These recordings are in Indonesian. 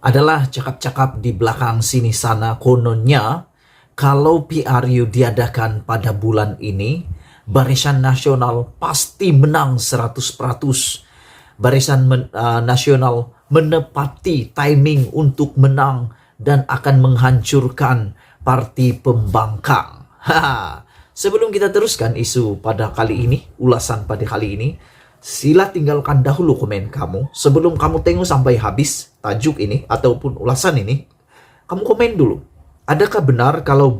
adalah cakap-cakap di belakang sini sana kononnya kalau PRU diadakan pada bulan ini, Barisan Nasional pasti menang 100%. Nasional menepati timing untuk menang dan akan menghancurkan parti pembangkang. Sebelum kita teruskan isu pada kali ini, ulasan pada kali ini, sila tinggalkan dahulu komen kamu. Sebelum kamu tengok sampai habis tajuk ini ataupun ulasan ini, kamu komen dulu. Adakah benar kalau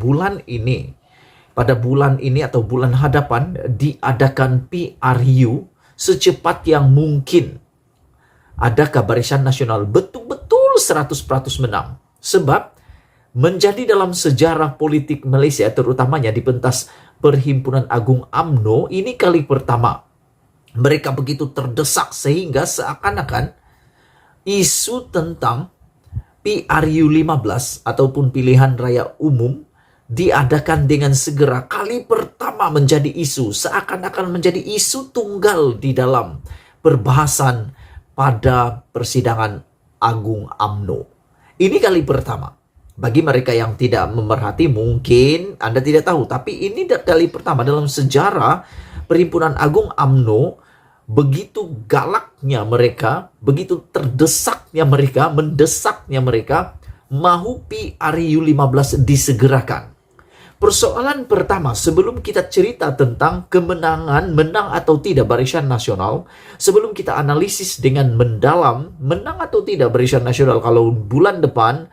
pada bulan ini atau bulan hadapan diadakan PRU secepat yang mungkin? Adakah Barisan Nasional betul-betul 100% menang? Sebab menjadi dalam sejarah politik Malaysia, terutamanya di pentas Perhimpunan Agung UMNO, ini kali pertama mereka begitu terdesak sehingga seakan-akan isu tentang PRU 15 ataupun pilihan raya umum diadakan dengan segera. Kali pertama menjadi isu, seakan-akan menjadi isu tunggal di dalam perbahasan pada persidangan Agung UMNO. Ini kali pertama. Bagi mereka yang tidak memerhati, mungkin Anda tidak tahu, tapi ini kali pertama dalam sejarah Perhimpunan Agung UMNO. Begitu galaknya mereka, begitu terdesaknya mereka, mendesaknya mereka, mahu PRU 15 disegerakan. Persoalan pertama, sebelum kita cerita tentang kemenangan, menang atau tidak Barisan Nasional, sebelum kita analisis dengan mendalam, menang atau tidak Barisan Nasional kalau bulan depan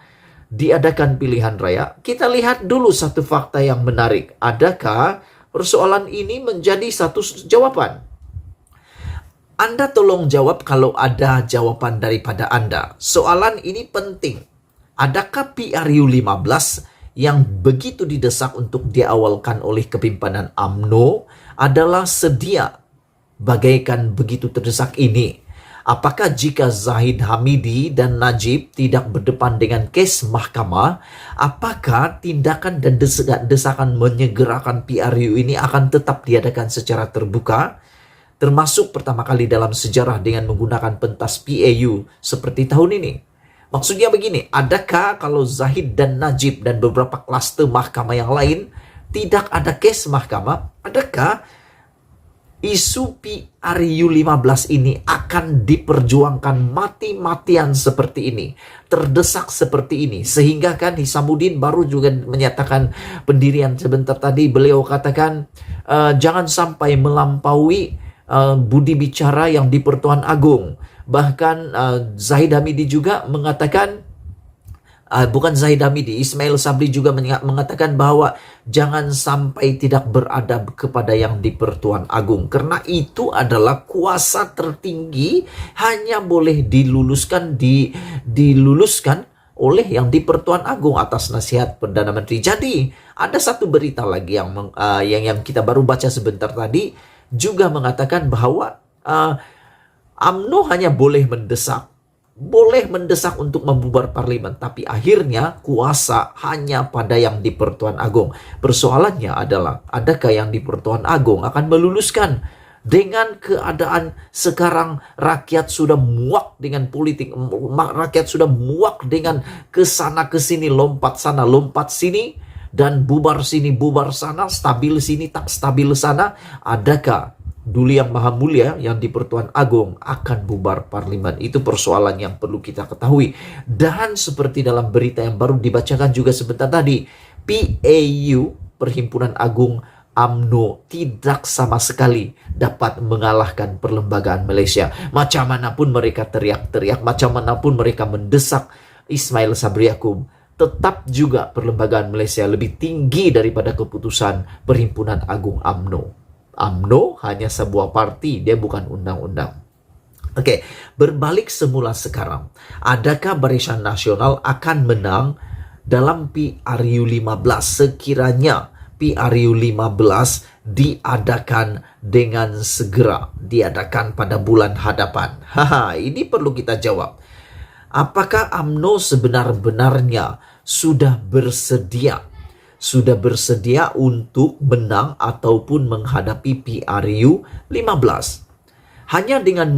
diadakan pilihan raya, kita lihat dulu satu fakta yang menarik. Adakah persoalan ini menjadi satu jawaban? Anda tolong jawab kalau ada jawaban daripada Anda. Soalan ini penting. Adakah PRU 15 yang begitu didesak untuk diawalkan oleh kepimpinan UMNO adalah sedia bagaikan begitu terdesak ini? Apakah jika Zahid Hamidi dan Najib tidak berdepan dengan kes mahkamah, apakah tindakan dan desakan menyegerakan PRU ini akan tetap diadakan secara terbuka? Termasuk pertama kali dalam sejarah dengan menggunakan pentas PAU seperti tahun ini. Maksudnya begini, adakah kalau Zahid dan Najib dan beberapa klaster mahkamah yang lain tidak ada kes mahkamah, adakah isu PRU 15 ini akan diperjuangkan mati-matian seperti ini, terdesak seperti ini, sehingga kan Hisamuddin baru juga menyatakan pendirian sebentar tadi, beliau katakan jangan sampai melampaui budi bicara yang di Pertuan Agung. Bahkan Zahid Hamidi juga mengatakan, bukan Zahid Hamidi, Ismail Sabri juga mengatakan bahwa jangan sampai tidak beradab kepada yang di Pertuan Agung. Karena itu adalah kuasa tertinggi, hanya boleh diluluskan oleh yang di Pertuan Agung atas nasihat Perdana Menteri. Jadi ada satu berita lagi yang kita baru baca sebentar tadi, juga mengatakan bahwa UMNO hanya boleh mendesak untuk membubar parlimen, tapi akhirnya kuasa hanya pada yang di Pertuan Agung. Persoalannya adalah, adakah yang di Pertuan Agung akan meluluskan? Dengan keadaan sekarang rakyat sudah muak dengan politik, rakyat sudah muak dengan kesana kesini, lompat sana lompat sini, dan bubar sini bubar sana, stabil sini tak stabil sana. Adakah Duli Yang Maha Mulia yang di Pertuan Agung akan bubar parlimen? Itu persoalan yang perlu kita ketahui. Dan seperti dalam berita yang baru dibacakan juga sebentar tadi, PAU, Perhimpunan Agung UMNO, tidak sama sekali dapat mengalahkan perlembagaan Malaysia. Macam manapun mereka teriak-teriak, macam manapun mereka mendesak Ismail Sabri Yaakob, tetap juga perlembagaan Malaysia lebih tinggi daripada keputusan Perhimpunan Agung UMNO. UMNO hanya sebuah parti, dia bukan undang-undang. Oke, berbalik semula sekarang. Adakah Barisan Nasional akan menang dalam PRU 15 sekiranya PRU 15 diadakan dengan segera, diadakan pada bulan hadapan? Ini perlu kita jawab. Apakah UMNO sebenar-benarnya sudah bersedia untuk menang ataupun menghadapi PRU 15? Hanya dengan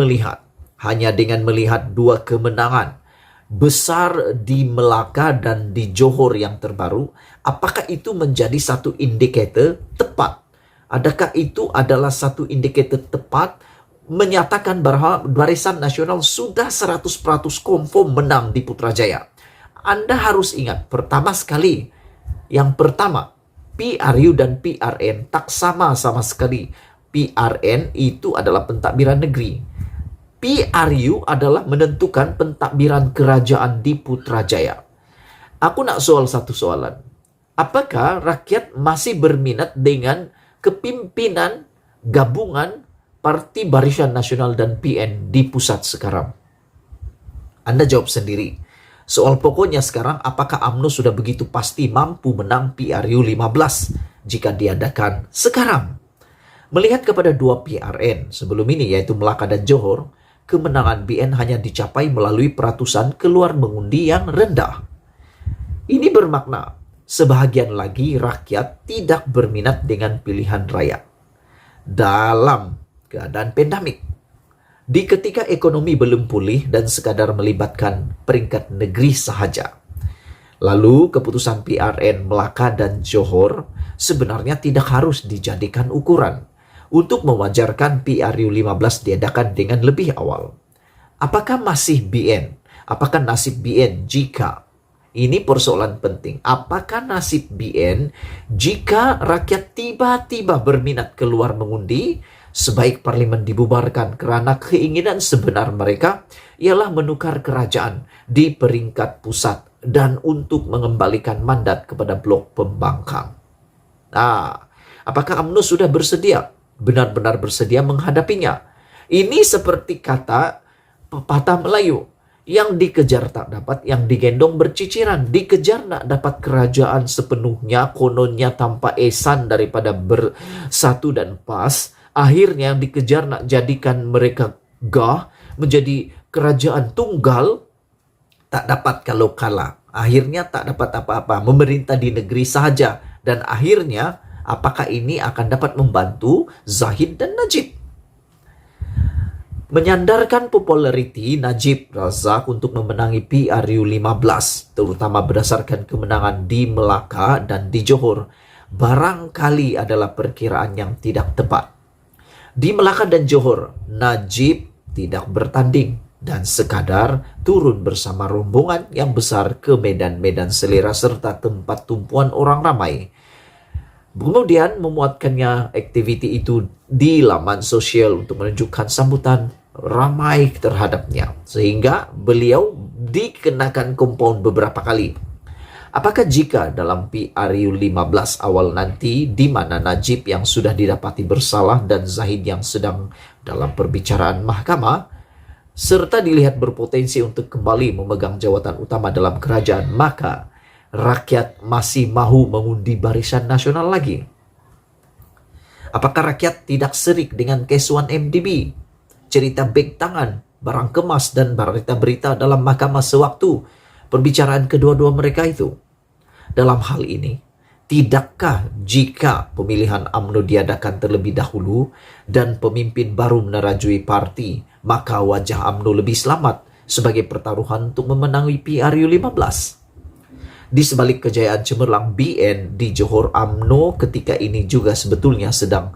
melihat dua kemenangan besar di Melaka dan di Johor yang terbaru, apakah itu menjadi satu indikator tepat? Adakah itu adalah satu indikator tepat menyatakan bahwa Barisan Nasional sudah 100% confirm menang di Putrajaya? Anda harus ingat, pertama sekali, yang pertama, PRU dan PRN tak sama sekali. PRN itu adalah pentadbiran negeri. PRU adalah menentukan pentadbiran kerajaan di Putrajaya. Aku nak satu soalan. Apakah rakyat masih berminat dengan kepimpinan gabungan Parti Barisan Nasional dan PN di pusat sekarang? Anda jawab sendiri. Soal pokoknya sekarang, apakah UMNO sudah begitu pasti mampu menang PRU 15 jika diadakan sekarang? Melihat kepada dua PRN sebelum ini, yaitu Melaka dan Johor, kemenangan BN hanya dicapai melalui peratusan keluar mengundi yang rendah. Ini bermakna sebahagian lagi rakyat tidak berminat dengan pilihan raya dalam keadaan pandemik. Di ketika ekonomi belum pulih dan sekadar melibatkan peringkat negeri sahaja. Lalu keputusan PRN Melaka dan Johor sebenarnya tidak harus dijadikan ukuran untuk mewajarkan PRU 15 diadakan dengan lebih awal. Apakah masih BN? Apakah nasib BN jika, ini persoalan penting, apakah nasib BN jika rakyat tiba-tiba berminat keluar mengundi? Sebaik parlimen dibubarkan karena keinginan sebenar mereka ialah menukar kerajaan di peringkat pusat dan untuk mengembalikan mandat kepada blok pembangkang. Apakah UMNO sudah bersedia? Benar-benar bersedia menghadapinya? Ini seperti kata pepatah Melayu, yang dikejar tak dapat, yang digendong berciciran. Dikejar nak dapat kerajaan sepenuhnya, kononnya tanpa esan daripada bersatu dan pas. Akhirnya yang dikejar nak jadikan mereka menjadi kerajaan tunggal, tak dapat kalau kalah. Akhirnya tak dapat apa-apa, memerintah di negeri sahaja. Dan akhirnya, apakah ini akan dapat membantu Zahid dan Najib? Menyandarkan populariti Najib Razak untuk memenangi PRU 15, terutama berdasarkan kemenangan di Melaka dan di Johor, barangkali adalah perkiraan yang tidak tepat. Di Melaka dan Johor, Najib tidak bertanding dan sekadar turun bersama rombongan yang besar ke medan-medan selera serta tempat tumpuan orang ramai. Kemudian memuatkannya aktiviti itu di laman sosial untuk menunjukkan sambutan ramai terhadapnya, sehingga beliau dikenakan kompaun beberapa kali. Apakah jika dalam PRU 15 awal nanti, di mana Najib yang sudah didapati bersalah dan Zahid yang sedang dalam perbicaraan mahkamah, serta dilihat berpotensi untuk kembali memegang jawatan utama dalam kerajaan, maka rakyat masih mahu mengundi Barisan Nasional lagi? Apakah rakyat tidak serik dengan kesuan MDB, cerita beg tangan, barang kemas, dan berita-berita dalam mahkamah sewaktu perbicaraan kedua-dua mereka itu? Dalam hal ini, tidakkah jika pemilihan UMNO diadakan terlebih dahulu dan pemimpin baru menerajui parti, maka wajah UMNO lebih selamat sebagai pertaruhan untuk memenangi PRU 15? Di sebalik kejayaan cemerlang BN di Johor, UMNO ketika ini juga sebetulnya sedang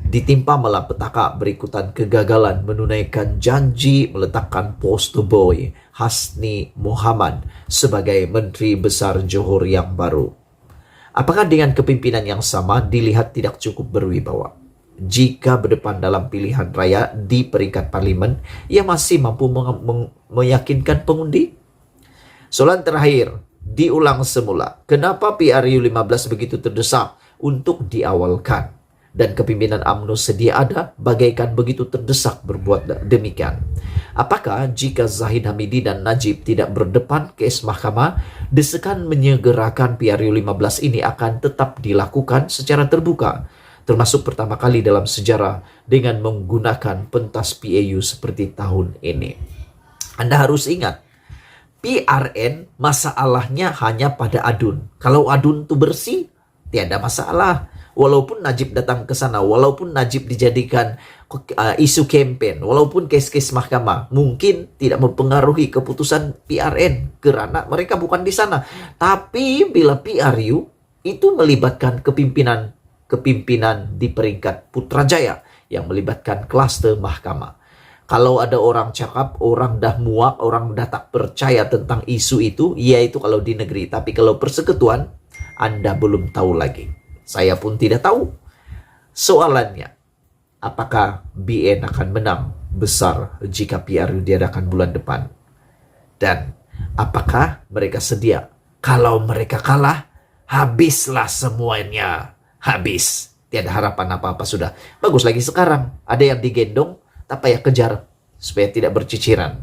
ditimpa malapetaka berikutan kegagalan menunaikan janji meletakkan poster boy Hasni Muhammad sebagai Menteri Besar Johor yang baru. Apakah dengan kepimpinan yang sama dilihat tidak cukup berwibawa? Jika berdepan dalam pilihan raya di peringkat parlimen, ia masih mampu meyakinkan pengundi? Soalan terakhir, diulang semula. Kenapa PRU 15 begitu terdesak untuk diawalkan? Dan kepimpinan UMNO sedia ada bagaikan begitu terdesak berbuat demikian. Apakah jika Zahid Hamidi dan Najib tidak berdepan kes mahkamah, desakan menyegerakan PRU 15 ini akan tetap dilakukan secara terbuka, termasuk pertama kali dalam sejarah dengan menggunakan pentas PAU seperti tahun ini. Anda harus ingat, PRN masalahnya hanya pada adun. Kalau adun itu bersih, tiada masalah. Walaupun Najib datang ke sana, walaupun Najib dijadikan isu campaign, walaupun kes-kes mahkamah, mungkin tidak mempengaruhi keputusan PRN karena mereka bukan di sana. Tapi bila PRU itu melibatkan kepimpinan di peringkat Putrajaya yang melibatkan klaster mahkamah. Kalau ada orang cakap, orang dah muak, orang dah tak percaya tentang isu itu, yaitu kalau di negeri. Tapi kalau persekutuan, Anda belum tahu lagi. Saya pun tidak tahu. Soalannya, apakah BN akan menang besar jika PRU diadakan bulan depan? Dan apakah mereka sedia? Kalau mereka kalah, habislah semuanya. Habis. Tiada harapan apa-apa sudah. Bagus lagi sekarang. Ada yang digendong, tak payah kejar supaya tidak berciciran.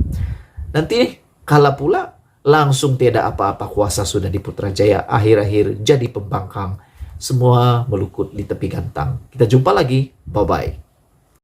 Nanti kala pula langsung tiada apa-apa, kuasa sudah di Putrajaya, akhir-akhir jadi pembangkang. Semua melukut di tepi gantang. Kita jumpa lagi. Bye-bye.